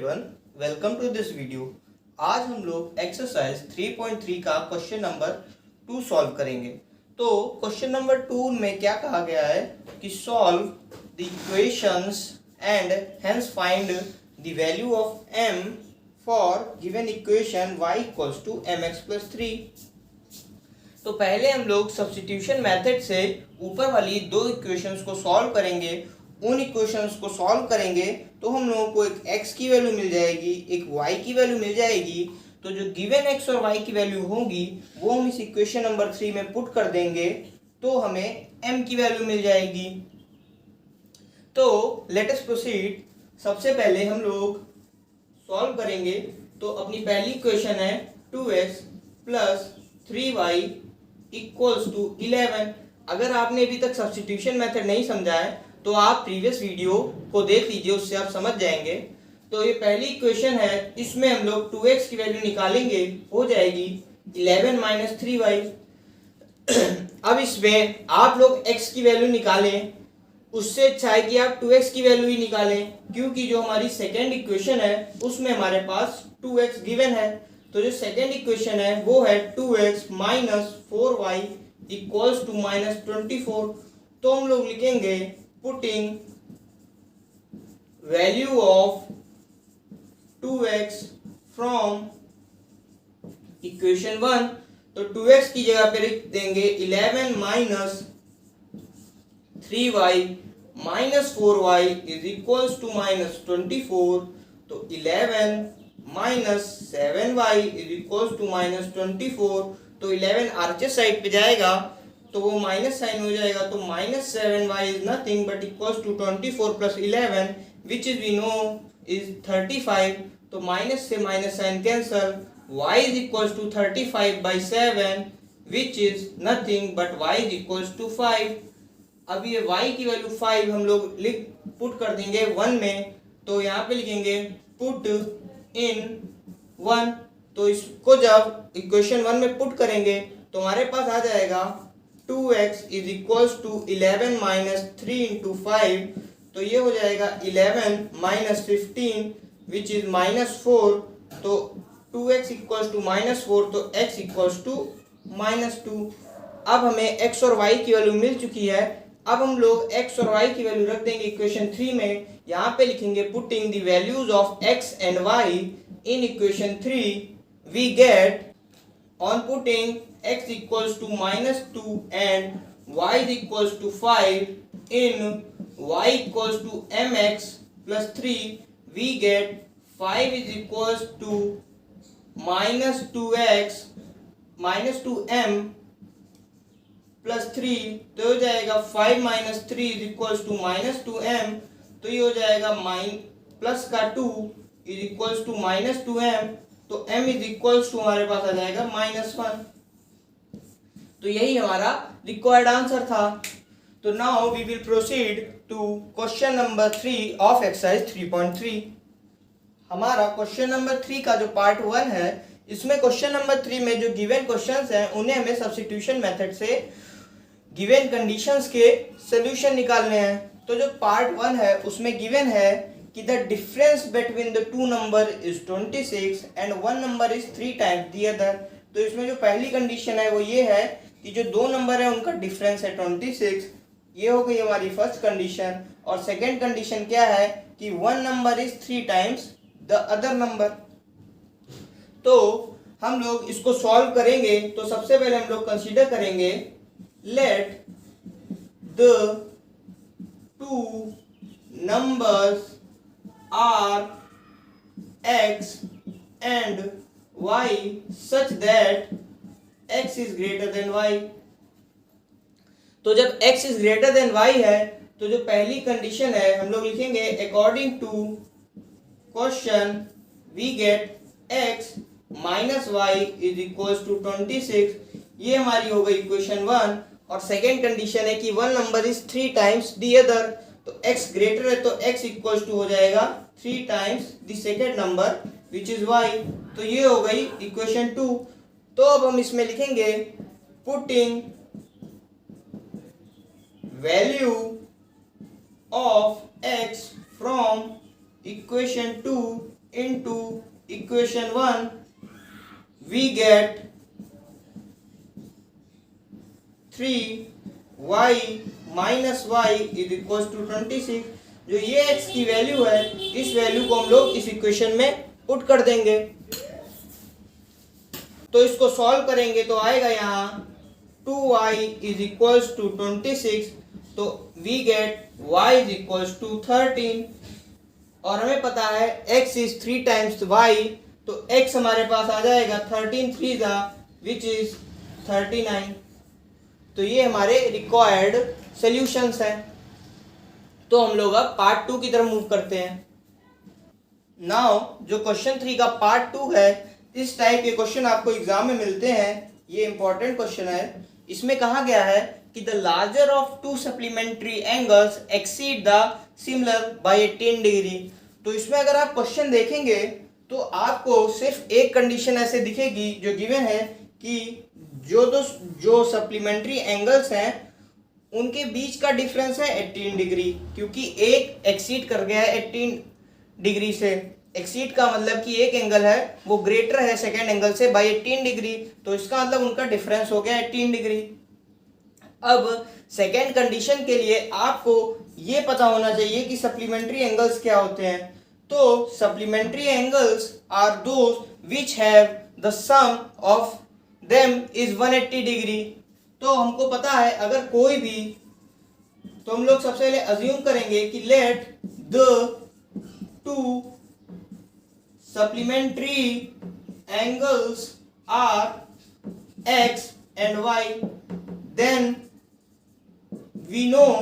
Everyone, welcome to this video. आज हम लोग एक्सरसाइज 3.3 का क्वेश्चन नंबर 2 सॉल्व करेंगे। तो क्वेश्चन नंबर 2 में क्या कहा गया है कि solve the equations and hence find the value of m for given equation y equals to mx plus 3। तो पहले हम लोग सब्स्टिट्यूशन मेथड से ऊपर वाली दो इक्वेशंस को सॉल्व करेंगे। उन इक्वेशंस को सॉल्व करेंगे तो हम लोगों को एक x की वैल्यू मिल जाएगी, एक y की वैल्यू मिल जाएगी। तो जो गिवन x और y की वैल्यू होगी वो हम इस इक्वेशन नंबर 3 में पुट कर देंगे तो हमें m की वैल्यू मिल जाएगी। तो लेट अस प्रोसीड। सबसे पहले हम लोग सॉल्व करेंगे। तो अपनी पहली इक्वेशन है 2x plus 3y equals to 11। अगर आपने अभी तक सब्स्टिट्यूशन मेथड नहीं समझा है तो आप प्रीवियस वीडियो को देख लीजिए, उससे आप समझ जाएंगे। तो ये पहली इक्वेशन है, इसमें हम लोग 2x की वैल्यू निकालेंगे, हो जाएगी 11 माइनस 3y। अब इसमें आप लोग x की वैल्यू निकालें, उससे अच्छा है कि आप 2x की वैल्यू ही निकालें, क्योंकि जो हमारी सेकेंड इक्वेशन है उसमें हमारे पास 2x गिवन है। तो जो सेकेंड इक्वेशन है वो है 2x minus 4y equals to minus 24। तो हम लोग लिखेंगे putting value of 2x from equation 1। तो 2x की जगह पे लिख देंगे 11 minus 3y minus 4y is equals to minus 24। तो 11 minus 7y is equals to minus 24। तो 11 आरचे साइड पे जाएगा तो वो माइनस साइन हो जाएगा। तो minus 7y is nothing but equals to 24 plus 11 which is we know is 35। तो माइनस से minus sign cancel, y is equals to 35 by 7 which is nothing but y is equals to 5। अब ये y की value 5 हम लोग put कर देंगे 1 में। तो यहाँ पे लिखेंगे पुट इन 1। तो इसको जब इक्वेशन 1 में पुट करेंगे तो हमारे पास आ जाएगा 2x is equals to 11 minus 3 into 5। तो ये हो जाएगा 11 माइनस 15 विच इज माइनस 4। तो 2x इक्वल्स टू माइनस 4, तो x इक्वल्स टू माइनस 2। अब हमें x और y की वैल्यू मिल चुकी है। अब हम लोग x और y की वैल्यू रख देंगे इक्वेशन 3 में। यहाँ पे लिखेंगे putting the values of x and y in equation 3 we get on putting x equals to minus 2 and y is equals to 5 in y equals to mx plus 3 we get 5 is equals to minus 2x minus 2m plus 3। तो हो जाएगा 5 minus 3 is equals to minus 2m। तो ये हो जाएगा plus का 2 is equals to minus 2m। तो m is equals to हमारे पास आ जाएगा -1। तो यही हमारा रिक्वायर्ड आंसर था। तो now we will proceed to question number 3 of exercise 3.3। हमारा क्वेश्चन नंबर 3 का जो पार्ट 1 है, इसमें क्वेश्चन नंबर 3 में जो गिवन क्वेश्चंस हैं उन्हें हमें सब्स्टिट्यूशन मेथड से गिवन कंडीशंस के सॉल्यूशन निकालने हैं। तो जो पार्ट 1 है उसमें गिवन है कि the difference between the two number is 26 and one number is 3 times the other। तो इसमें जो पहली कंडीशन है वो ये है कि जो दो नंबर है उनका डिफरेंस है 26। ये हो गई हमारी फर्स्ट कंडीशन। और सेकंड कंडीशन क्या है कि one number is 3 times the other number. तो हम लोग इसको सॉल्व करेंगे। तो सबसे पहले हम लोग कंसीडर करेंगे let the two numbers are x and y such that x is greater than y। तो जब x is greater than y है तो जो पहली कंडीशन है हम लोग लिखेंगे according to question we get x minus y is equals to 26। ये हमारी हो गई इक्वेशन 1। और सेकेंड कंडीशन है कि one number is 3 times the other. तो x ग्रेटर है तो x इक्वल्स टू हो जाएगा 3 times the second number which is y। तो ये हो गई इक्वेशन 2। तो अब हम इसमें लिखेंगे putting value of x from equation 2 into equation 1 we get 3y minus y is equals to 26। जो ये x की वैल्यू है, इस वैल्यू को हम लोग इस इक्वेशन में पुट कर देंगे। तो इसको सॉल्व करेंगे तो आएगा यहाँ 2y is equals to 26, तो we get y is equals to 13। और हमें पता है x is 3 times y, तो x हमारे पास आ जाएगा 13 3 which is 39। तो ये हमारे रिक्वायर्ड सॉल्यूशंस हैं। तो हम लोग अब पार्ट 2 की तरफ मूव करते हैं। नाउ जो क्वेश्चन 3 का पार्ट 2 है, इस टाइप के क्वेश्चन आपको एग्जाम में मिलते हैं। ये इंपॉर्टेंट क्वेश्चन है। इसमें कहा गया है कि the larger of to supplementary angles exceed the similar by 18 degree. तो इसमें अगर आप क्वेश्चन देखेंगे तो आपको सिर्फ एक कंडीशन ऐसे दिखेगी जो गिवन है कि जो सप्लीमेंट्री एंगल्स हैं उनके बीच का डिफरेंस है 18 डिग्री, क्योंकि एक एक्सीड कर गया है 18 डिग्री से। एक्सीड का मतलब कि एक एंगल है वो ग्रेटर है सेकेंड एंगल से बाय 18 डिग्री, तो इसका मतलब उनका डिफरेंस हो गया 18 डिग्री। अब सेकेंड कंडीशन के लिए आपको ये पता होना चाहिए कि सप्लीमेंट्री एंगल्स क्या होते हैं। तो supplementary angles are those which have the sum of them is 180 degree. तो हमको पता है अगर कोई भी, तो हम लोग सबसे पहले अज्यूम करेंगे कि let the two supplementary angles are x and y, then we know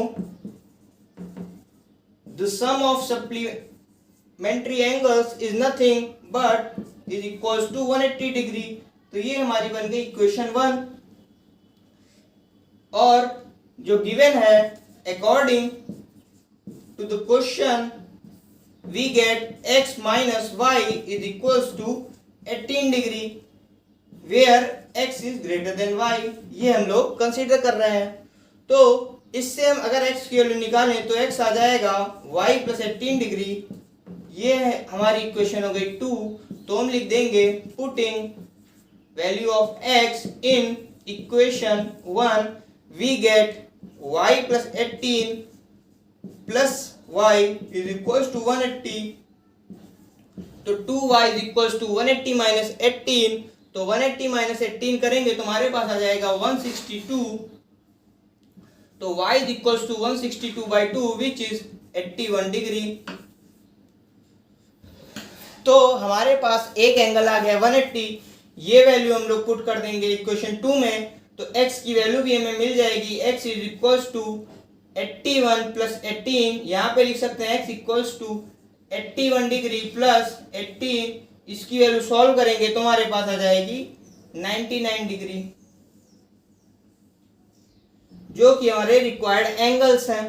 the sum of supplementary angles is nothing but is equals to 180 degree। तो ये हमारी बन गई इक्वेशन 1। और जो गिवन है according to the question we get x minus y is equals to 18 degree where x is greater than y। ये हम लोग कंसीडर कर रहे हैं। तो इससे हम अगर x की वैल्यू निकालें तो x आ जाएगा y plus 18 डिग्री। ये हमारी इक्वेशन हो गई 2। तो हम लिख देंगे putting value of x in equation 1 we get y plus 18 plus y is equals to 180। तो 2y is equals to 180 minus 18, तो 180 minus 18 करेंगे तो हमारे पास आ जाएगा 162। तो y is equals to 162 by 2 which is 81 degree. तो हमारे पास एक एंगल आ गया 180। ये वैल्यू हम लोग पुट कर देंगे इक्वेशन 2 में, तो x की वैल्यू भी हमें मिल जाएगी। x is equals to 81 plus 18, यहाँ पे लिख सकते हैं x equals to 81 degree plus 18। इसकी वैल्यू सॉल्व करेंगे तो हमारे पास आ जाएगी 99 डिग्री, जो कि हमारे रिक्वायर्ड एंगल्स हैं।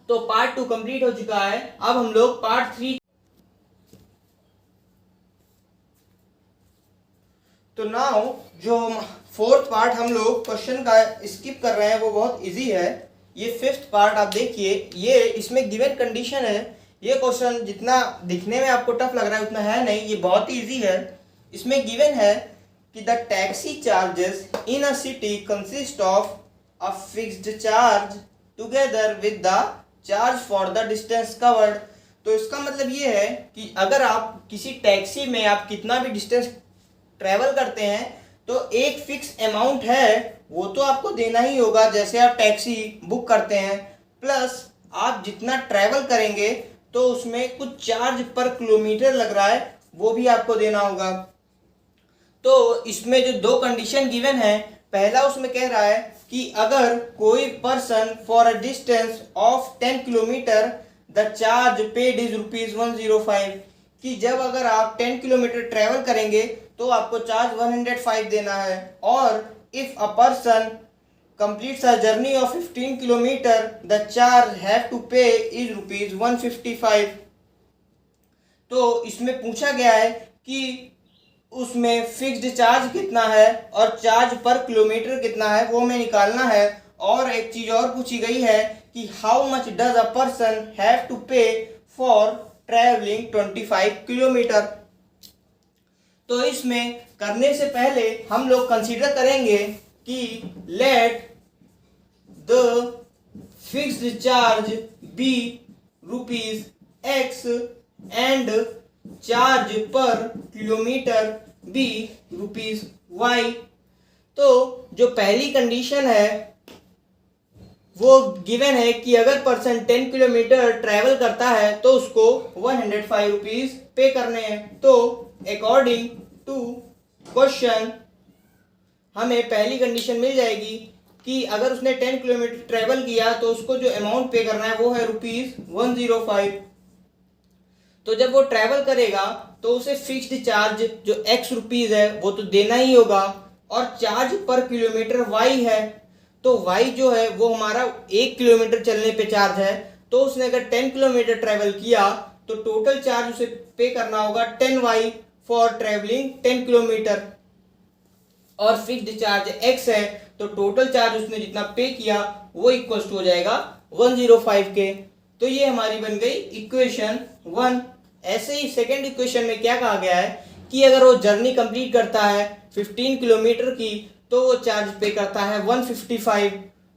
तो पार्ट 2 कंप्लीट हो चुका है। अब हम लोग पार्ट 3। तो नाउ जो फोर्थ पार्ट हम लोग क्वेश्चन का स्किप कर रहे हैं वो बहुत इजी है। ये फिफ्थ पार्ट आप देखिए, ये इसमें गिवन कंडीशन है। ये क्वेश्चन जितना दिखने में आपको टफ लग रहा है उतना है नहीं, ये बहुत ही इजी है। इसमें गिवन है कि the taxi charges in a city consist of a fixed charge together with the charge for the distance covered. तो इसका मतलब ये है कि अगर आप किसी टैक्सी में आप कितना भी डिस्टेंस ट्रैवल करते हैं तो एक फिक्स अमाउंट है वो तो आपको देना ही होगा, जैसे आप टैक्सी बुक करते हैं, प्लस आप जितना ट्रैवल करेंगे तो उसमें कुछ चार्ज पर किलोमीटर लग रहा है वो भी आपको देना होगा। तो इसमें जो दो कंडीशन गिवन है, पहला उसमें कह रहा है कि अगर कोई person for a distance of 10 kilometre the charge paid is ₹105, कि जब अगर आप 10 किलोमीटर ट्रैवल करेंगे तो आपको चार्ज 105 देना है। और if a person completes a journey of 15 kilometer the charge have to pay is ₹155। तो इसमें पूछा गया है कि उसमें फिक्स्ड चार्ज कितना है और चार्ज पर किलोमीटर कितना है वो हमें निकालना है। और एक चीज और पूछी गई है कि how much does a person have to pay for travelling 25 kilometre. तो इसमें करने से पहले हम लोग कंसीडर करेंगे कि let the fixed charge be rupees X and charge per kilometre be rupees Y. तो जो पहली कंडीशन है वो गिवन है कि अगर पर्सन 10 किलोमीटर ट्रैवल करता है तो उसको 105 रुपीज पे करने हैं। तो अकॉर्डिंग टू क्वेश्चन हमें पहली कंडीशन मिल जाएगी कि अगर उसने 10 किलोमीटर ट्रैवल किया तो उसको जो अमाउंट पे करना है वो है रुपीज 105। तो जब वो ट्रैवल करेगा तो उसे फिक्स्ड चार्ज जो x रुपीज है वो तो देना ही होगा, और चार्ज पर किलोमीटर y है। तो y जो है वो हमारा 1 किलोमीटर चलने पे चार्ज है। तो उसने अगर 10 किलोमीटर ट्रैवल किया तो टोटल चार्ज उसे पे करना होगा 10y फॉर ट्रैवलिंग 10 किलोमीटर, और फिक्स्ड चार्ज x है तो टोटल चार्ज उसने जितना पे किया वो इक्वल हो जाएगा 105 के। तो ये हमारी बन गई इक्वेशन 1। ऐसे ही सेकंड इक्वेशन में क्या कहा गया है कि अगर वो जर्नी कंप्लीट करता है 15 किलोमीटर की तो वो चार्ज पे करता है 155।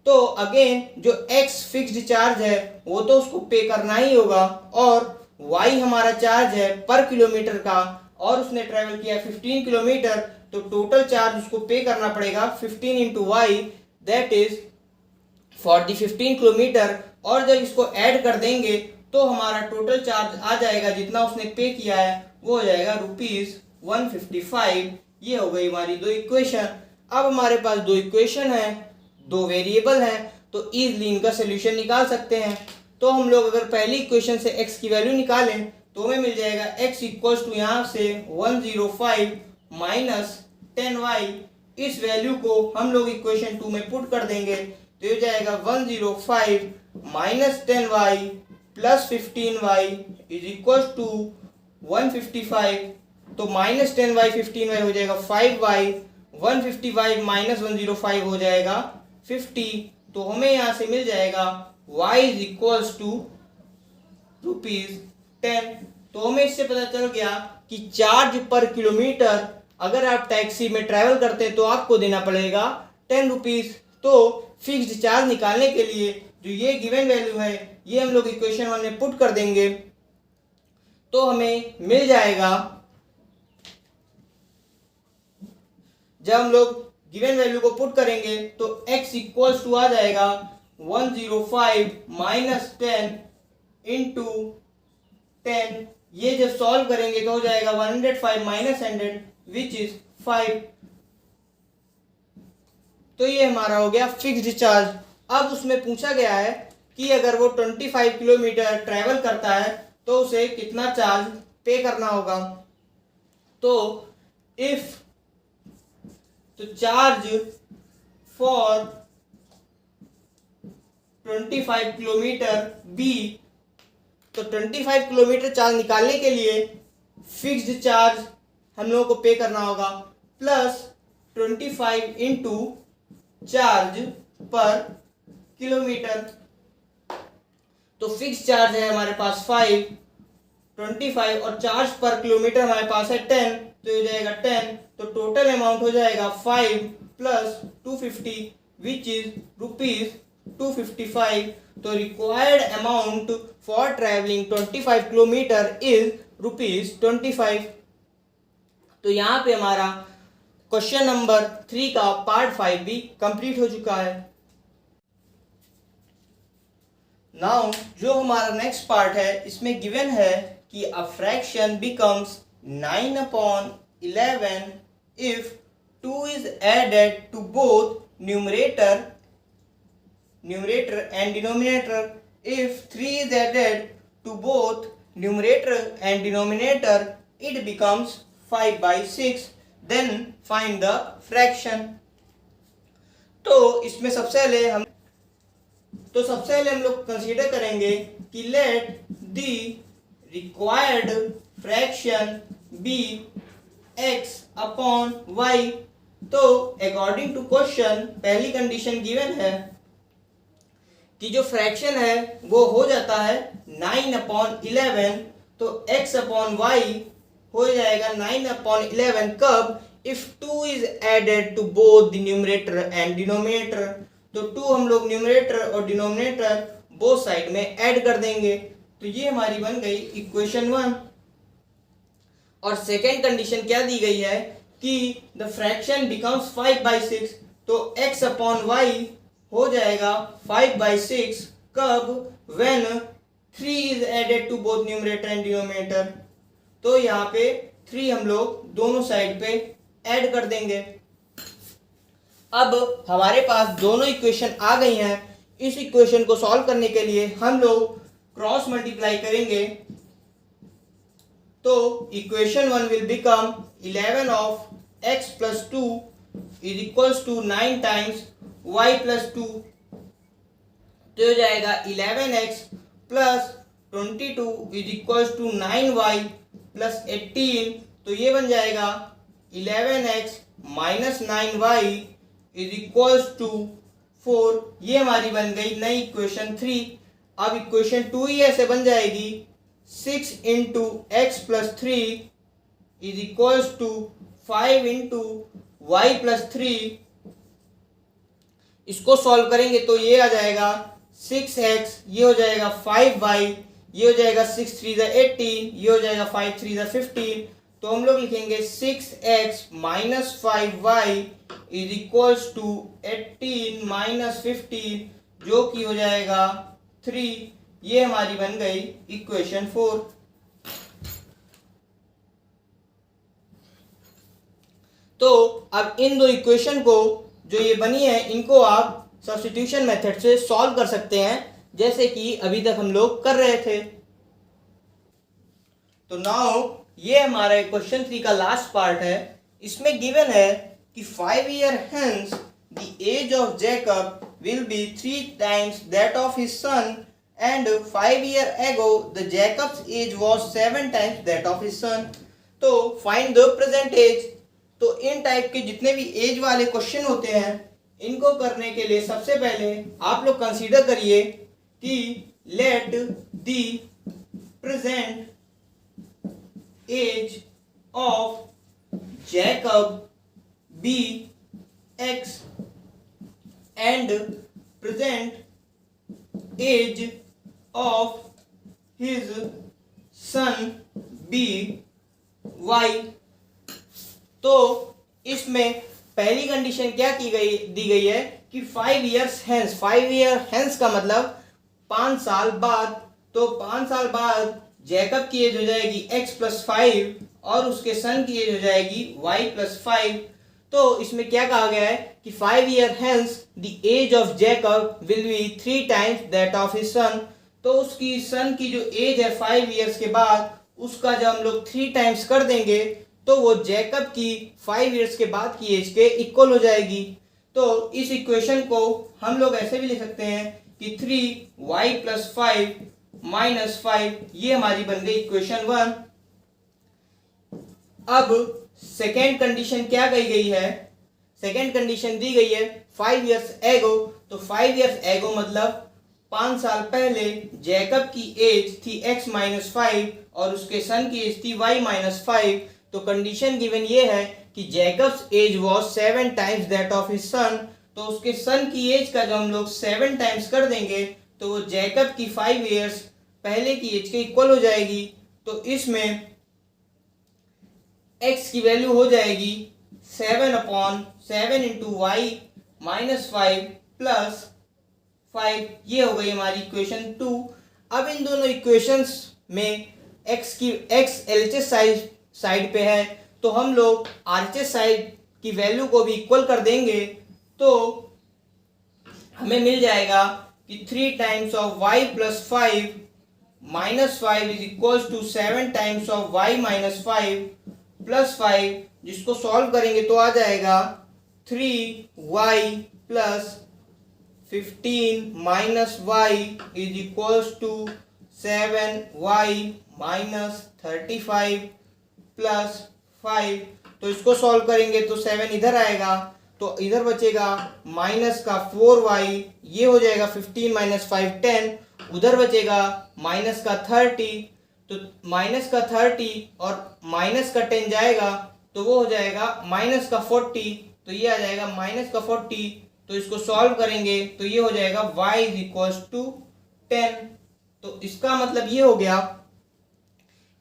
तो अगेन जो x फिक्स्ड चार्ज है वो तो उसको पे करना ही होगा, और y हमारा चार्ज है पर किलोमीटर का, और उसने ट्रैवल किया 15 किलोमीटर तो टोटल चार्ज उसको पे करना पड़ेगा 15 into Y, that is for the 15 kilometre. और जब इसको ऐड कर देंगे तो हमारा टोटल चार्ज आ जाएगा जितना उसने पे किया है वो हो जाएगा रुपीज 155। ये हो गई हमारी दो इक्वेशन। अब हमारे पास दो इक्वेशन है, दो वेरिएबल हैं, तो इजीली इनका सोल्यूशन निकाल सकते हैं। तो हम लोग अगर पहली इक्वेशन से x की वैल्यू निकालें तो हमें मिल जाएगा x इक्वल्स टू यहाँ से 105 माइनस 10y। इस वैल्यू को हम लोग इक्वेशन 2 में पुट कर देंगे तो ये जाएगा 105 minus 10y plus 15y is equal to 155। तो माइनस 10y 15y हो जाएगा 5y, 155 माइनस 105 हो जाएगा 50। तो हमें यहाँ से मिल जाएगा y is equals to rupees 10। तो हमें इससे पता चल गया कि चार्ज पर किलोमीटर अगर आप टैक्सी में ट्रैवल करते हैं तो आपको देना पड़ेगा 10 रुपीज। तो फिक्स्ड चार्ज निकालने के लिए जो ये गिवन वैल्यू है ये हम लोग इक्वेशन 1 में पुट कर देंगे तो हमें मिल जाएगा, जब हम लोग गिवन वैल्यू को पुट करेंगे तो x इक्वल्स टू आ जाएगा 105 माइनस 10 इंटू 10। ये जब सॉल्व करेंगे तो हो जाएगा 105 माइनस 100 विच इज 5। तो ये हमारा हो गया फिक्स्ड चार्ज। अब उसमें पूछा गया है कि अगर वो 25 किलोमीटर ट्रैवल करता है तो उसे कितना चार्ज पे करना होगा। तो इफ तो चार्ज फॉर 25 किलोमीटर बी, तो 25 किलोमीटर चार्ज निकालने के लिए फिक्स्ड चार्ज हम लोगों को पे करना होगा plus 25 into charge per kilometre. तो फिक्स चार्ज है हमारे पास 5, 25 और चार्ज पर किलोमीटर हमारे पास है 10, तो ये जाएगा 10। तो टोटल अमाउंट हो जाएगा 5 प्लस 250 विच इज रुपीज 255। तो required amount for travelling 25 kilometre is rupees 25। तो यहाँ पे हमारा क्वेश्चन नंबर 3 का पार्ट 5 भी कंप्लीट हो चुका है। नाउ जो हमारा नेक्स्ट पार्ट है इसमें गिवन है कि a fraction becomes 9/11 if 2 is added to both numerator and denominator. If 3 is added to both numerator and denominator it becomes 5/6. Then find the fraction. तो इसमें सबसे पहले हम लोग कंसीडर करेंगे कि let the required fraction be x upon y। तो according to question पहली कंडीशन गिवन है कि जो फ्रैक्शन है वो हो जाता है 9/11। तो x अपॉन वाई हो जाएगा 9/11 कब, if 2 is added to both the numerator and denominator. तो 2 हम लोग न्यूमरेटर और डिनोमिनेटर बोथ साइड में ऐड कर देंगे। तो ये हमारी बन गई इक्वेशन 1। और सेकेंड कंडीशन क्या दी गई है कि द फ्रैक्शन बिकम्स 5/6। तो x अपॉन वाई हो जाएगा 5/6 कब, when 3 is added to both numerator and denominator. तो यहाँ पे 3 हम लोग दोनों साइड पे ऐड कर देंगे। अब हमारे पास दोनों इक्वेशन आ गई हैं। इस इक्वेशन को सॉल्व करने के लिए हम लोग क्रॉस मल्टीप्लाई करेंगे। तो equation 1 will become 11 of x plus 2 is equals to 9 times y plus 2। तो हो जाएगा 11x plus 22 is equals to 9y plus 18। तो ये बन जाएगा 11x minus 9y is equals to 4। ये हमारी बन गई नई इक्वेशन 3। अब इक्वेशन 2 ही ऐसे बन जाएगी 6 into x plus 3 is equals to 5 into y plus 3। इसको सॉल्व करेंगे तो ये आ जाएगा 6x, ये हो जाएगा 5y, ये हो जाएगा 6 3 18, ये हो जाएगा 5 3 15। तो हम लोग लिखेंगे 6x minus 5y is equals to 18 minus 15, जो कि हो जाएगा 3। ये हमारी बन गई इक्वेशन 4। तो अब इन दो इक्वेशन को जो ये बनी है इनको आप सब्स्टिट्यूशन मेथड से सॉल्व कर सकते हैं, जैसे कि अभी तक हम लोग कर रहे थे। तो नाउ ये हमारा क्वेश्चन 3 का लास्ट पार्ट है। इसमें गिवन है कि 5 years hence the age of Jacob will be 3 times that of his son, and 5 years ago the Jacob's age was 7 times that of his son. तो find the present age। तो इन type के जितने भी as वाले question होते हैं इनको करने के लिए सबसे पहले आप लोग कंसीडर करिए कि let the present age of Jacob be x and present age of his son be y. तो इसमें पहली कंडीशन क्या दी गई है कि 5 years hence। 5 year hence का मतलब 5 साल बाद। तो 5 साल बाद जैकब की एज हो जाएगी x प्लस 5 और उसके सन की एज हो जाएगी y प्लस 5। तो इसमें क्या कहा गया है कि 5 years hence the age of Jacob will be 3 times that of his son। तो उसकी सन की जो एज है 5 years के बाद उसका जब हम लोग 3 टाइम्स कर देंगे तो वो जैकब की 5 years के बाद की एज के इक्वल हो जाएगी। तो इस इक्वेशन को हम लोग ऐसे भी लिख सकते हैं कि 3y प्लस 5 माइनस 5, ये हमारी बन गई इक्वेशन 1। अब सेकेंड कंडीशन क्या कही गई है? सेकेंड कंडीशन दी गई है 5 years ago। तो 5 years ago मतलब 5 साल पहले जैकब की एज थी x माइनस 5 और उसके सन की एज थी y माइनस 5। तो कंडीशन गिवन ये है कि Jacob's age was 7 times that of his son. तो उसके सन की एज का जब हम लोग 7 टाइम्स कर देंगे तो वो जैकब की 5 years पहले की एज के इक्वल हो जाएगी। तो इसमें x की वैल्यू हो जाएगी 7/7 इंटू वाई माइनस 5 प्लस 5। ये हो गई हमारी इक्वेशन 2। अब इन दोनों इक्वेशंस में x एलएचएस साइड पे है तो हम लोग आरएचएस साइड की वैल्यू को भी इक्वल कर देंगे। तो हमें मिल जाएगा कि 3 times of y plus 5 minus 5 is equals to 7 times of y minus 5 plus 5, जिसको सॉल्व करेंगे तो आ जाएगा 3y plus 15 minus y is equals to 7y minus 35 plus 5। तो इसको सॉल्व करेंगे तो 7 इधर आएगा तो इधर बचेगा माइनस का 4y, ये हो जाएगा 15 माइनस 5 10, उधर बचेगा माइनस का 30। तो माइनस का 30 और माइनस का 10 जाएगा तो वो हो जाएगा माइनस का 40, तो ये आ जाएगा माइनस का 40। तो इसको सॉल्व करेंगे तो ये हो जाएगा y इज इक्वल टू 10। तो इसका मतलब ये हो गया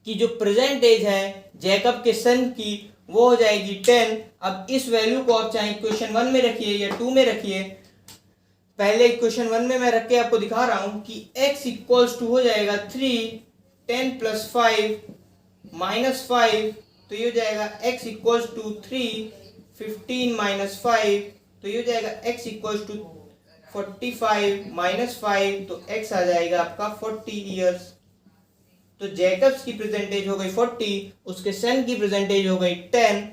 कि जो प्रेजेंट एज है जैकब के सन की वो हो जाएगी 10। अब इस वैल्यू को आप चाहे इक्वेशन 1 में रखिए या 2 में रखिए। पहले इक्वेशन 1 में मैं रख के आपको दिखा रहा हूं कि x इक्वल्स टू हो जाएगा 3, 10 प्लस 5 माइनस 5, तो ये हो जाएगा x इक्वल्स टू 3, 15 माइनस 5, तो ये हो जाएगा x इक्वल्स टू 45 माइनस 5, तो x आ जाएगा आपका 40 ईयर्स। तो जैकब्स की प्रेजेंटेज हो गई 40, उसके सन की प्रेजेंटेज हो गई 10,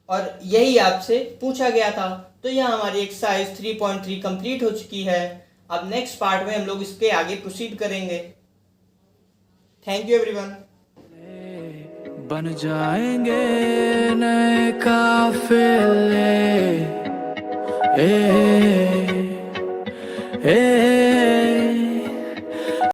और यही आपसे पूछा गया था। तो यह हमारी एक्सरसाइज 3.3 कंप्लीट हो चुकी है। अब नेक्स्ट पार्ट में हम लोग इसके आगे प्रोसीड करेंगे। Thank you everyone. बन जाएंगे नए काफिले, ए, ए,